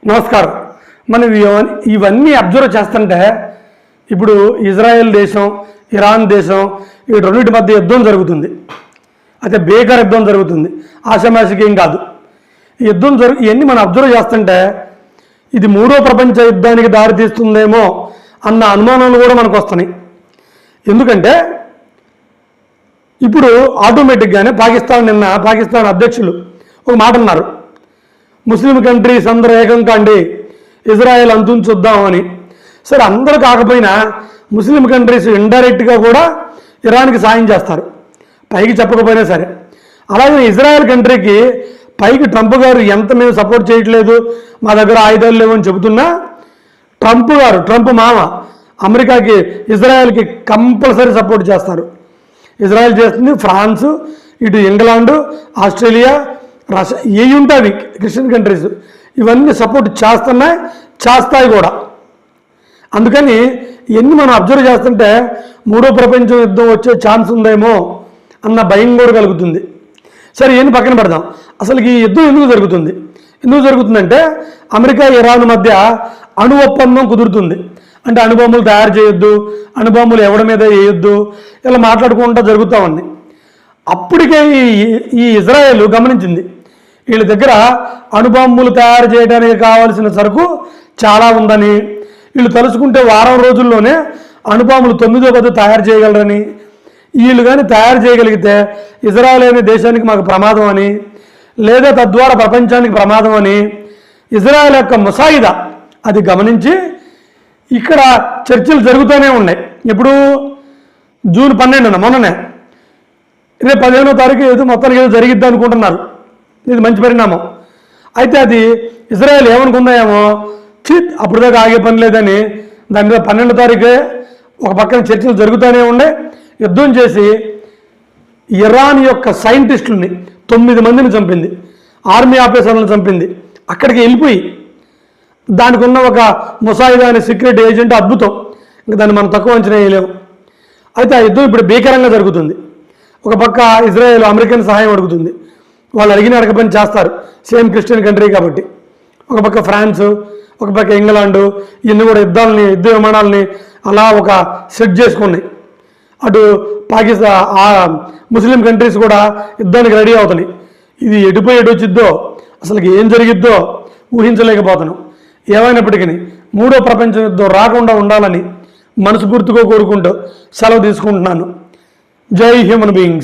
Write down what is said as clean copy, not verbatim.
నమస్కారం. మనం ఇవన్నీ అబ్జర్వ్ చేస్తుంటే ఇప్పుడు ఇజ్రాయెల్ దేశం, ఇరాన్ దేశం ఈ రెండింటి మధ్య యుద్ధం జరుగుతుంది. అయితే భీకర యుద్ధం జరుగుతుంది, ఆషామాషికి ఏం కాదు. ఈ యుద్ధం ఇవన్నీ మనం అబ్జర్వ్ చేస్తుంటే ఇది మూడో ప్రపంచ యుద్ధానికి దారితీస్తుందేమో అన్న అనుమానాలు కూడా మనకు వస్తున్నాయి. ఎందుకంటే ఇప్పుడు ఆటోమేటిక్గానే పాకిస్తాన్ అధ్యక్షులు ఒక మాట అన్నారు, ముస్లిం కంట్రీస్ అందరూ ఏకం కాండి, ఇజ్రాయెల్ అంతుంచుద్దామని. సరే, అందరూ కాకపోయినా ముస్లిం కంట్రీస్ ఇండైరెక్ట్గా కూడా ఇరాన్కి సాయం చేస్తారు, పైకి చెప్పకపోయినా సరే. అలాగే ఇజ్రాయెల్ కంట్రీకి పైకి ట్రంప్ గారు ఎంత మేము సపోర్ట్ చేయట్లేదు, మా దగ్గర ఆయుధాలు లేవని చెబుతున్నా, ట్రంప్ మామ అమెరికాకి ఇజ్రాయెల్కి కంపల్సరీ సపోర్ట్ చేస్తారు. ఇజ్రాయెల్ చేస్తుంది, ఫ్రాన్స్, ఇటు ఇంగ్లాండు, ఆస్ట్రేలియా, రష్యా, ఏవి ఉంటాయి క్రిస్టియన్ కంట్రీస్ ఇవన్నీ సపోర్ట్ చేస్తాయి కూడా. అందుకని ఇవన్నీ మనం అబ్జర్వ్ చేస్తుంటే మూడో ప్రపంచ యుద్ధం వచ్చే ఛాన్స్ ఉందేమో అన్న భయం కూడా కలుగుతుంది. సరే, ఇవన్నీ పక్కన పెడదాం. అసలు ఈ యుద్ధం ఎందుకు జరుగుతుందంటే అమెరికా ఇరాన్ మధ్య అణు ఒప్పందం కుదురుతుంది. అంటే అణుబాంబులు తయారు చేయొద్దు, అణుబాంబులు ఎవరి మీద వేయొద్దు, ఇలా మాట్లాడుకుంటూ జరుగుతూ ఉంది. అప్పటికే ఈ ఇజ్రాయెల్ గమనించింది, వీళ్ళ దగ్గర అణుబాంబులు తయారు చేయడానికి కావాల్సిన సరుకు చాలా ఉందని, వీళ్ళు తలుచుకుంటే వారం రోజుల్లోనే అణుబాంబులు 9వ పద్ధతి తయారు చేయగలరని, వీళ్ళు కానీ తయారు చేయగలిగితే ఇజ్రాయెల్ అనే దేశానికి మాకు ప్రమాదం అని, లేదా తద్వారా ప్రపంచానికి ప్రమాదం అని ఇజ్రాయెల్ యొక్క ముసాయిదా అది గమనించి ఇక్కడ చర్చలు జరుగుతూనే ఉన్నాయి. ఇప్పుడు జూన్ 12న మొన్ననే, రేపు 15వ తారీఖు మొత్తానికి ఏదో జరిగిద్ది అనుకుంటున్నారు. ఇది మంచి పరిణామం. అయితే అది ఇజ్రాయెల్ ఏమనుకుందాయేమో, అప్పుడు దాకా ఆగే పని లేదని దాని మీద 12వ తారీఖే ఒక పక్కన చర్చలు జరుగుతూనే ఉండే, యుద్ధం చేసి ఇరాన్ యొక్క సైంటిస్టుల్ని 9 మందిని చంపింది, ఆర్మీ ఆఫీసర్లను చంపింది. అక్కడికి వెళ్ళిపోయి దానికి ఉన్న ఒక ముసాయిదా అనే సీక్రెట్ ఏజెంట్ అద్భుతం, ఇంకా దాన్ని మనం తక్కువ అంచనా వేయలేము. అయితే ఆ యుద్ధం ఇప్పుడు భీకరంగా జరుగుతుంది. ఒక పక్క ఇజ్రాయెల్ అమెరికన్ సహాయం అడుగుతుంది, వాళ్ళు అడగపని చేస్తారు, సేమ్ క్రిస్టియన్ కంట్రీ కాబట్టి. ఒక పక్క ఫ్రాన్స్, ఒక పక్క ఇంగ్లాండు, ఇవన్నీ కూడా యుద్ధ విమానాలని అలా ఒక సెట్ చేసుకున్నాయి. అటు పాకిస్తాన్, ముస్లిం కంట్రీస్ కూడా యుద్ధానికి రెడీ అవుతున్నాయి. ఇది ఎటు వచ్చిద్దో, అసలు ఏం జరిగిద్దో ఊహించలేకపోతున్నాం. ఏమైనప్పటికీ మూడో ప్రపంచ యుద్ధం రాకుండా ఉండాలని మనస్ఫూర్తిగా కోరుకుంటూ సెలవు తీసుకుంటున్నాను. జై హ్యూమన్ బీయింగ్స్.